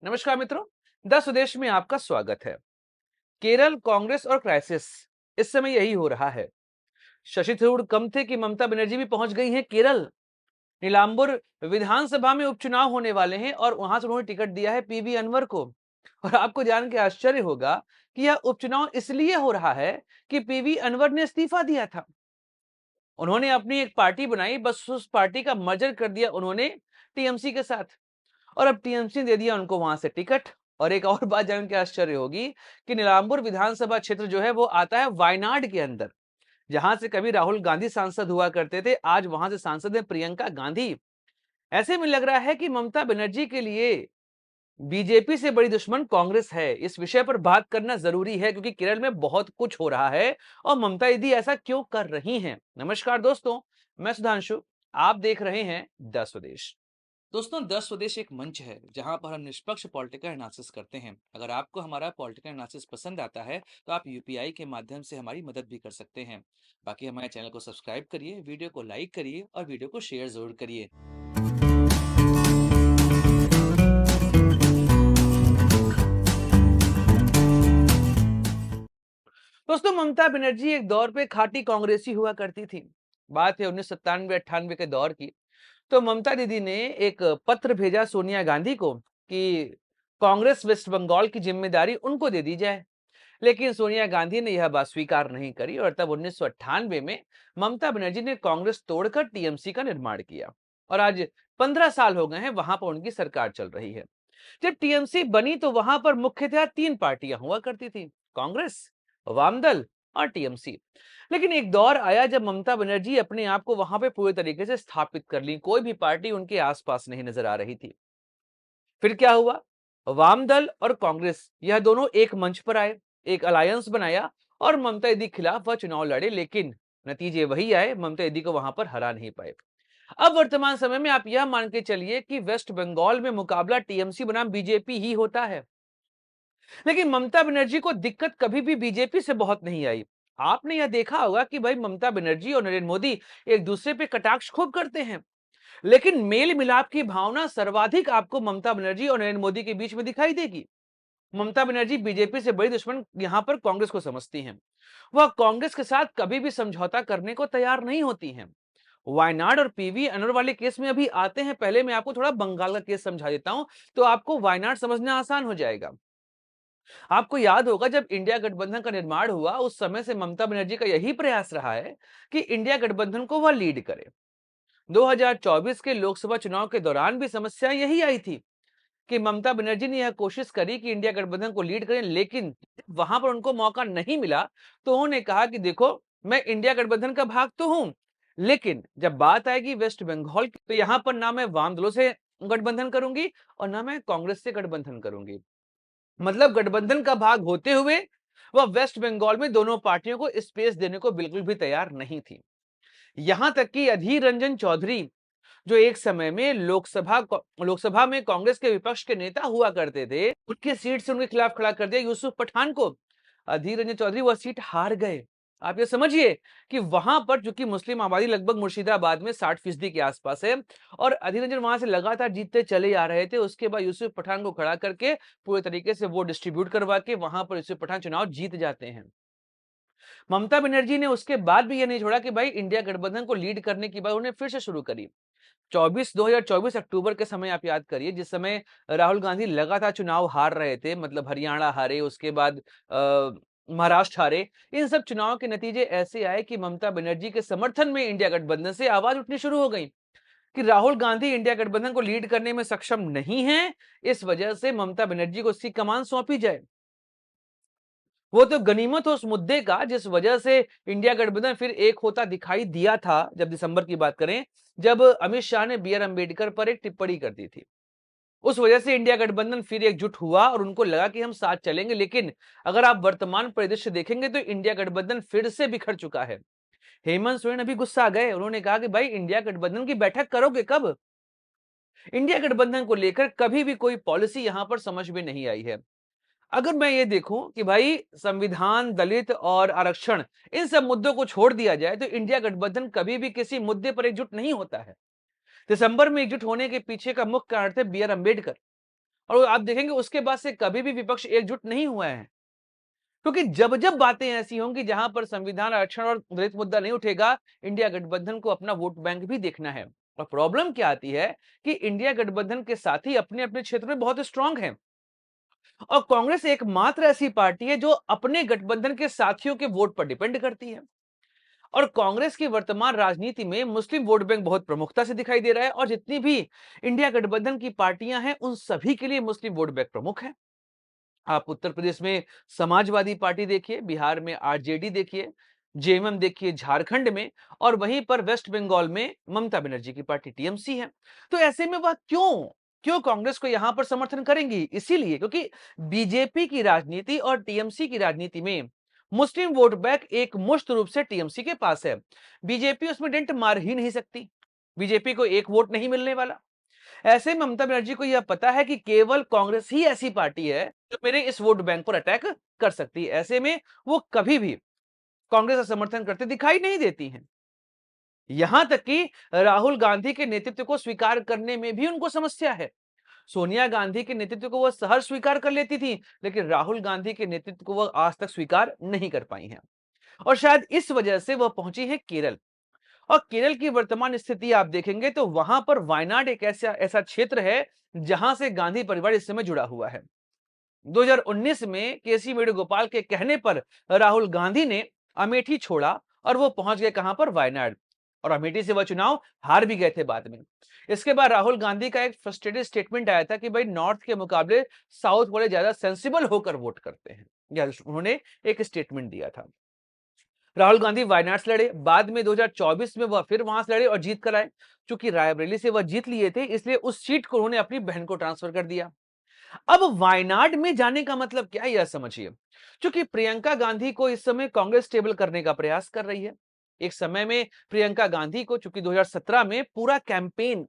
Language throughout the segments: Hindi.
नमस्कार मित्रों, द स्वदेश में आपका स्वागत है। केरल कांग्रेस और क्राइसिस, इस समय यही हो रहा है। शशि थरूर कम थे कि ममता बनर्जी भी पहुंच गई हैं केरल। नीलांबुर विधानसभा में उपचुनाव होने वाले हैं और वहां से उन्होंने टिकट दिया है पीवी अनवर को। और आपको जान के आश्चर्य होगा कि यह उपचुनाव इसलिए हो रहा है कि पीवी अनवर ने इस्तीफा दिया था। उन्होंने अपनी एक पार्टी बनाई, बस उस पार्टी का मर्जर कर दिया उन्होंने टीएमसी के साथ, और अब टीएमसी दे दिया उनको वहां से टिकट। और एक और बात जान के आश्चर्य होगी कि नीलांबुर विधानसभा क्षेत्र जो है वो आता है वायनाड के अंदर, जहां से कभी राहुल गांधी सांसद हुआ करते थे। आज वहां से सांसद है प्रियंका गांधी। ऐसे में लग रहा है कि ममता बनर्जी के लिए बीजेपी से बड़ी दुश्मन कांग्रेस है। इस विषय पर बात करना जरूरी है क्योंकि केरल में बहुत कुछ हो रहा है और ममता दीदी ऐसा क्यों कर रही हैं। नमस्कार दोस्तों, मैं सुधांशु, आप देख रहे हैं द स्वदेश। दोस्तों, द स्वदेश एक मंच है जहां पर हम निष्पक्ष पॉलिटिकल एनालिसिस करते हैं। अगर आपको हमारा पॉलिटिकल एनालिसिस पसंद आता है तो आप यूपीआई के माध्यम से हमारी मदद भी कर सकते हैं। बाकी हमारे चैनल को सब्सक्राइब करिए, वीडियो को लाइक करिए और वीडियो को शेयर जरूर करिए। दोस्तों, ममता बनर्जी एक दौर पे खाटी कांग्रेसी हुआ करती थी। बात है 1997-98 के दौर की। तो ममता दीदी ने एक पत्र भेजा सोनिया गांधी को कि कांग्रेस वेस्ट बंगाल की जिम्मेदारी उनको दे दी जाए। लेकिन सोनिया गांधी ने यह बात स्वीकार नहीं करी और तब 1998 में ममता बनर्जी ने कांग्रेस तोड़कर टीएमसी का निर्माण किया। और आज 15 साल हो गए हैं, वहां पर उनकी सरकार चल रही है। जब टीएमसी बनी तो वहां पर मुख्यतः 3 पार्टियां हुआ करती थी, कांग्रेस, वामदल और टीएमसी। लेकिन एक दौर आया जब ममता बनर्जी अपने आप को वहां पे पूरे तरीके से स्थापित कर ली, कोई भी पार्टी उनके आसपास नहीं नजर आ रही थी। फिर क्या हुआ, वामदल और कांग्रेस यह दोनों एक मंच पर आए, एक अलायंस बनाया और ममता दीदी के खिलाफ वह चुनाव लड़े। लेकिन नतीजे वही आए, ममता दीदी को वहां पर हरा नहीं पाए। अब वर्तमान समय में आप यह मान के चलिए कि वेस्ट बंगाल में मुकाबला टीएमसी बनाम बीजेपी ही होता है। लेकिन ममता बनर्जी को दिक्कत कभी भी बीजेपी से बहुत नहीं आई। आपने यह देखा होगा कि भाई ममता बनर्जी और नरेंद्र मोदी एक दूसरे पे कटाक्ष खूब करते हैं, लेकिन मेल मिलाप की भावना सर्वाधिक आपको ममता बनर्जी और नरेंद्र मोदी के बीच में दिखाई देगी। ममता बनर्जी बीजेपी से बड़ी दुश्मन यहां पर कांग्रेस को समझती हैं। वह कांग्रेस के साथ कभी भी समझौता करने को तैयार नहीं होती हैं। वायनाड और पीवी अनवर वाले केस में अभी आते हैं। पहले मैं आपको थोड़ा बंगाल का केस समझा देता हूं, तो आपको वायनाड समझना आसान हो जाएगा। आपको याद होगा जब इंडिया गठबंधन का निर्माण हुआ, उस समय से ममता बनर्जी का यही प्रयास रहा है कि इंडिया गठबंधन को वह लीड करे। 2024 के लोकसभा चुनाव के दौरान भी समस्या यही आई थी कि ममता बनर्जी ने यह कोशिश करी कि इंडिया गठबंधन को लीड करें, लेकिन वहां पर उनको मौका नहीं मिला। तो उन्होंने कहा कि देखो, मैं इंडिया गठबंधन का भाग तो हूं, लेकिन जब बात आएगी वेस्ट बंगाल की, तो यहां पर ना मैं वाम दलों से गठबंधन करूंगी और ना मैं कांग्रेस से गठबंधन करूंगी। मतलब गठबंधन का भाग होते हुए वह वेस्ट बंगाल में दोनों पार्टियों को स्पेस देने को बिल्कुल भी तैयार नहीं थी। यहां तक कि अधीर रंजन चौधरी, जो एक समय में लोकसभा में कांग्रेस के विपक्ष के नेता हुआ करते थे, उनकी सीट से उनके खिलाफ खड़ा कर दिया यूसुफ पठान को। अधीर रंजन चौधरी वह सीट हार गए। आप ये समझिए कि वहां पर चूंकि मुस्लिम आबादी लगभग मुर्शिदाबाद में 60% के आसपास है और अधीर रंजन वहां से लगातार जीतते चले आ रहे थे। उसके बाद यूसुफ पठान को खड़ा करके पूरे तरीके से वो डिस्ट्रीब्यूट करवा के वहां पर यूसुफ पठान चुनाव जीत जाते हैं। ममता बनर्जी ने उसके बाद भी ये नहीं छोड़ा कि भाई इंडिया गठबंधन को लीड करने की बात उन्हें फिर से शुरू करी। 2024 अक्टूबर के समय आप याद करिए, जिस समय राहुल गांधी लगातार चुनाव हार रहे थे, मतलब हरियाणा हारे, उसके बाद महाराष्ट्र हारे। इन सब चुनाव के नतीजे ऐसे आए कि ममता बनर्जी के समर्थन में इंडिया गठबंधन से आवाज उठनी शुरू हो गई कि राहुल गांधी इंडिया गठबंधन को लीड करने में सक्षम नहीं है, इस वजह से ममता बनर्जी को उसकी कमान सौंपी जाए। वो तो गनीमत हो उस मुद्दे का जिस वजह से इंडिया गठबंधन फिर एक होता दिखाई दिया था। जब दिसंबर की बात करें, जब अमित शाह ने बी आर अम्बेडकर पर एक टिप्पणी कर दी थी, उस वजह से इंडिया गठबंधन फिर एकजुट हुआ और उनको लगा कि हम साथ चलेंगे। लेकिन अगर आप वर्तमान परिदृश्य देखेंगे तो इंडिया गठबंधन फिर से बिखर चुका है। हेमंत सोरेन अभी गुस्सा आ गए, उन्होंने कहा कि भाई इंडिया गठबंधन की बैठक करोगे कब? इंडिया गठबंधन को लेकर कभी भी कोई पॉलिसी यहां पर समझ में नहीं आई है। अगर मैं ये देखूं कि भाई संविधान, दलित और आरक्षण, इन सब मुद्दों को छोड़ दिया जाए तो इंडिया गठबंधन कभी भी किसी मुद्दे पर एकजुट नहीं होता है। दिसंबर में एकजुट होने के पीछे का मुख्य कारण थे बी आर अम्बेडकर। और आप देखेंगे उसके बाद से कभी भी विपक्ष एकजुट नहीं हुआ है, क्योंकि जब-जब बातें ऐसी होंगी जहां पर संविधान आरक्षण और दलित मुद्दा नहीं उठेगा, इंडिया गठबंधन को अपना वोट बैंक भी देखना है। और प्रॉब्लम क्या आती है कि इंडिया गठबंधन के साथी अपने-अपने क्षेत्र में बहुत स्ट्रांग हैं और कांग्रेस एकमात्र ऐसी पार्टी है जो अपने गठबंधन के साथियों के वोट पर डिपेंड करती है। और कांग्रेस की वर्तमान राजनीति में मुस्लिम वोट बैंक बहुत प्रमुखता से दिखाई दे रहा है और जितनी भी इंडिया गठबंधन की पार्टियां हैं उन सभी के लिए मुस्लिम वोट बैंक प्रमुख है। आप उत्तर प्रदेश में समाजवादी पार्टी देखिए, बिहार में आरजेडी देखिए, जेएमएम देखिए झारखंड में, और वहीं पर वेस्ट बंगाल में ममता बनर्जी की पार्टी टीएमसी है। तो ऐसे में वह क्यों क्यों कांग्रेस को यहां पर समर्थन करेंगी? इसीलिए क्योंकि बीजेपी की राजनीति और टीएमसी की राजनीति में मुस्लिम वोट बैंक एक मुश्त रूप से टीएमसी के पास है। बीजेपी उसमें डेंट मार ही नहीं सकती, बीजेपी को एक वोट नहीं मिलने वाला। ऐसे में ममता बनर्जी को यह पता है कि केवल कांग्रेस ही ऐसी पार्टी है जो मेरे इस वोट बैंक पर अटैक कर सकती है। ऐसे में वो कभी भी कांग्रेस का समर्थन करते दिखाई नहीं देती हैं। यहां तक कि राहुल गांधी के नेतृत्व को स्वीकार करने में भी उनको समस्या है। सोनिया गांधी के नेतृत्व को वह सहज स्वीकार कर लेती थी, लेकिन राहुल गांधी के नेतृत्व को वह आज तक स्वीकार नहीं कर पाई हैं। और शायद इस वजह से वह पहुंची है केरल। और केरल की वर्तमान स्थिति आप देखेंगे तो वहां पर वायनाड एक ऐसा ऐसा क्षेत्र है जहां से गांधी परिवार इस समय जुड़ा हुआ है। 2019 में केसी वेणुगोपाल के कहने पर राहुल गांधी ने अमेठी छोड़ा और वो पहुंच गए कहां पर? वायनाड। और अमेठी से वह चुनाव हार भी गए थे बाद में। इसके बाद राहुल गांधी का एक फ्रस्ट्रेटेड स्टेटमेंट आया था कि भाई नॉर्थ के मुकाबले साउथ वाले ज्यादा सेंसिबल होकर वोट करते हैं, या उन्होंने एक स्टेटमेंट दिया था। राहुल गांधी वायनाड से लड़े, बाद में 2024 में वह फिर वहां से लड़े और जीत कर आए। चूंकि रायबरेली से वह जीत लिए थे इसलिए उस सीट को उन्होंने अपनी बहन को ट्रांसफर कर दिया। अब वायनाड में जाने का मतलब क्या है यह समझिए। चूंकि प्रियंका गांधी को इस समय कांग्रेस स्टेबल करने का प्रयास कर रही है। एक समय में प्रियंका गांधी को, चूंकि 2017 में पूरा कैंपेन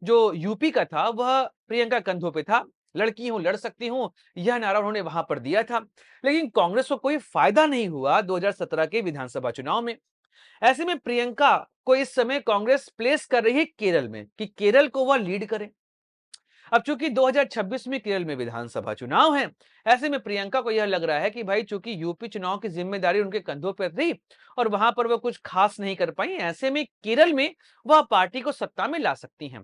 जो यूपी का था वह प्रियंका कंधों पे था, लड़की हूं लड़ सकती हूं, यह नारा उन्होंने वहां पर दिया था। लेकिन कांग्रेस को कोई फायदा नहीं हुआ 2017 के विधानसभा चुनाव में। ऐसे में प्रियंका को इस समय कांग्रेस प्लेस कर रही है केरल में कि केरल को वह लीड करे। अब चूंकि 2026 में केरल में विधानसभा चुनाव है, ऐसे में प्रियंका को यह लग रहा है कि भाई चूंकि यूपी चुनाव की जिम्मेदारी उनके कंधों पर थी और वहां पर वह कुछ खास नहीं कर पाई, ऐसे में केरल में वह पार्टी को सत्ता में ला सकती हैं।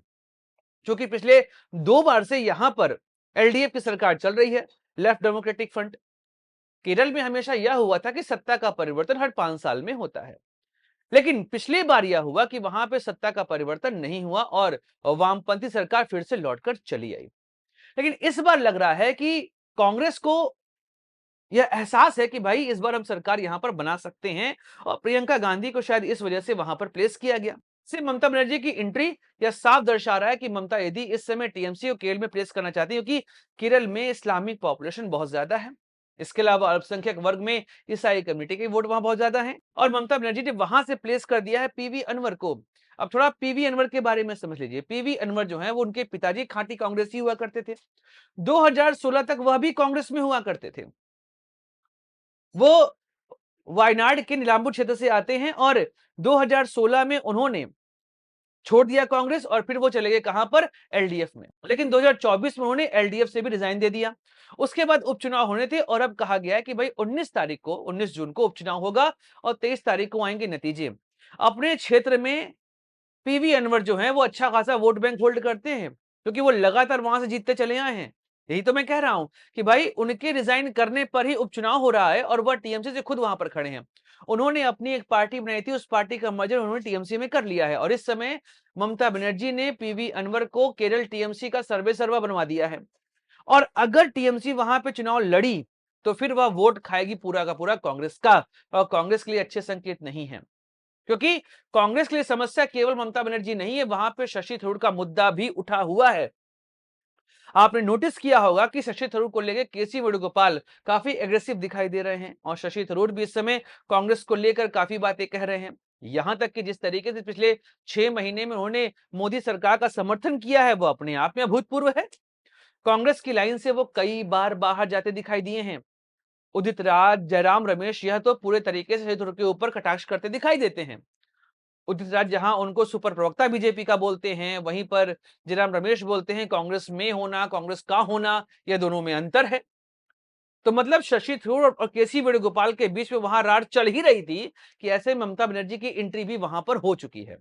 क्योंकि पिछले 2 बार से यहां पर एलडीएफ की सरकार चल रही है, लेफ्ट डेमोक्रेटिक फ्रंट। केरल में हमेशा यह हुआ था कि सत्ता का परिवर्तन हर 5 साल में होता है, लेकिन पिछली बार यह हुआ कि वहां पे सत्ता का परिवर्तन नहीं हुआ और वामपंथी सरकार फिर से लौटकर चली आई। लेकिन इस बार लग रहा है कि कांग्रेस को यह एहसास है कि भाई इस बार हम सरकार यहां पर बना सकते हैं और प्रियंका गांधी को शायद इस वजह से वहां पर प्लेस किया गया। से ममता बनर्जी की एंट्री यह साफ दर्शा रहा है कि ममता यदि इस समय टीएमसी को केरल में प्लेस करना चाहती है, क्योंकि केरल में इस्लामिक पॉपुलेशन बहुत ज्यादा है। इसके अलावा अल्पसंख्यक वर्ग में ईसाई कम्युनिटी के वोट वहां बहुत ज्यादा है और ममता बनर्जी ने वहां से प्लेस कर दिया है पीवी अनवर को। अब थोड़ा पीवी अनवर के बारे में समझ लीजिए। पीवी अनवर जो है वो उनके पिताजी खांटी कांग्रेसी हुआ करते थे। 2016 तक वह भी कांग्रेस में हुआ करते थे। वो वायनाड के नीलांबूर क्षेत्र से आते हैं और 2016 में उन्होंने छोड़ दिया कांग्रेस और फिर वो चले गए कहां पर? एलडीएफ में। लेकिन 2024 में उन्होंने एलडीएफ से भी रिजाइन दे दिया। उसके बाद उपचुनाव होने थे और अब कहा गया है कि भाई 19 जून को उपचुनाव होगा और 23 तारीख को आएंगे नतीजे। अपने क्षेत्र में पीवी अनवर जो है वो अच्छा खासा वोट बैंक होल्ड करते हैं क्योंकि वो लगातार वहां से जीतते चले आए हैं। यही तो मैं कह रहा हूं कि भाई उनके रिजाइन करने पर ही उपचुनाव हो रहा है और वह टीएमसी से खुद वहां पर खड़े हैं। उन्होंने अपनी एक पार्टी बनाई थी, उस पार्टी का मर्जर उन्होंने टीएमसी में कर लिया है और इस समय ममता बनर्जी ने पीवी अनवर को केरल टीएमसी का सर्वे सर्वा बनवा दिया है। और अगर टीएमसी वहां पे चुनाव लड़ी तो फिर वह वोट खाएगी पूरा का पूरा कांग्रेस का, और कांग्रेस के लिए अच्छे संकेत नहीं है। क्योंकि कांग्रेस के लिए समस्या केवल ममता बनर्जी नहीं है, वहां पे शशि थरूर का मुद्दा भी उठा हुआ है। आपने नोटिस किया होगा कि शशि थरूर को लेकर केसी वेणुगोपाल काफी एग्रेसिव दिखाई दे रहे हैं और शशि थरूर भी इस समय कांग्रेस को लेकर काफी बातें कह रहे हैं। यहां तक कि जिस तरीके से पिछले 6 महीने में उन्होंने मोदी सरकार का समर्थन किया है वो अपने आप में अभूतपूर्व है। कांग्रेस की लाइन से वो कई बार बाहर जाते दिखाई दिए हैं। उदित राज, जयराम रमेश यह तो पूरे तरीके से शशि थरूर के ऊपर कटाक्ष करते दिखाई देते हैं। उदित राज जहां उनको सुपर प्रवक्ता बीजेपी का बोलते हैं, वहीं पर जयराम रमेश बोलते हैं कांग्रेस में होना, कांग्रेस का होना, यह दोनों में अंतर है। तो मतलब शशि थरूर और केसी वेणुगोपाल के बीच में वहां रार चल ही रही थी कि ऐसे ममता बनर्जी की एंट्री भी वहां पर हो चुकी है।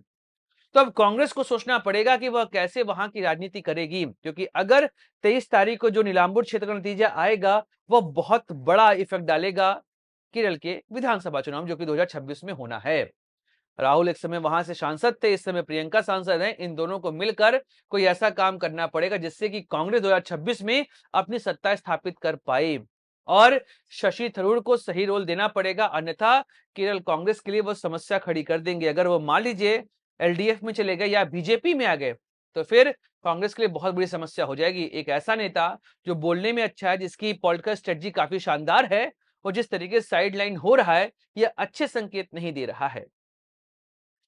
तो अब कांग्रेस को सोचना पड़ेगा कि वह कैसे वहां की राजनीति करेगी, क्योंकि अगर 23 तारीख को जो नीलांबुर क्षेत्र का नतीजा आएगा, वह बहुत बड़ा इफेक्ट डालेगा केरल के विधानसभा चुनाव जो कि 2026 में होना है। राहुल एक समय वहां से सांसद थे, इस समय प्रियंका सांसद हैं। इन दोनों को मिलकर कोई ऐसा काम करना पड़ेगा जिससे कि कांग्रेस 2026 में अपनी सत्ता स्थापित कर पाए और शशि थरूर को सही रोल देना पड़ेगा, अन्यथा केरल कांग्रेस के लिए वो समस्या खड़ी कर देंगे। अगर वो मान लीजिए एलडीएफ में चले गए या बीजेपी में आ गए, तो फिर कांग्रेस के लिए बहुत बड़ी समस्या हो जाएगी। एक ऐसा नेता जो बोलने में अच्छा है, जिसकी पॉलिटिकल स्ट्रेटजी काफी शानदार है, और जिस तरीके से साइड लाइन हो रहा है, यह अच्छे संकेत नहीं दे रहा है।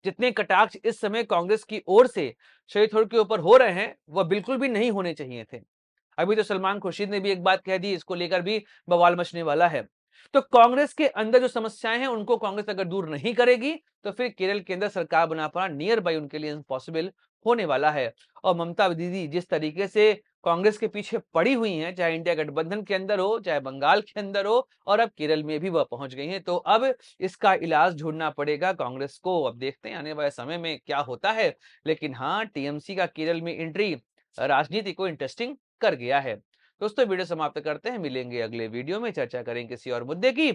जितने कटाक्ष इस समय कांग्रेस की ओर से शहीद थरूर के ऊपर हो रहे हैं, वह बिल्कुल भी नहीं होने चाहिए थे। अभी तो सलमान खुर्शीद ने भी एक बात कह दी, इसको लेकर भी बवाल मचने वाला है। तो कांग्रेस के अंदर जो समस्याएं हैं, उनको कांग्रेस अगर दूर नहीं करेगी, तो फिर केरल के अंदर सरकार बना पाना नियर बाई उनके लिए इम्पॉसिबल होने वाला है। और ममता दीदी जिस तरीके से कांग्रेस के पीछे पड़ी हुई हैं, चाहे इंडिया गठबंधन के अंदर हो, चाहे बंगाल के अंदर हो, और अब केरल में भी वह पहुंच गई हैं। तो अब इसका इलाज ढूंढना पड़ेगा कांग्रेस को। अब देखते हैं आने वाले समय में क्या होता है। लेकिन हाँ, टीएमसी का केरल में एंट्री राजनीति को इंटरेस्टिंग कर गया है। दोस्तों, वीडियो समाप्त करते हैं, मिलेंगे अगले वीडियो में, चर्चा करेंगे किसी और मुद्दे की।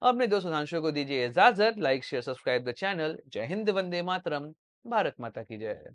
अपने दोस्त सुधांशु को दीजिए इजाजत। Like share subscribe the channel. जय हिंद, वंदे मातरम, भारत माता की जय।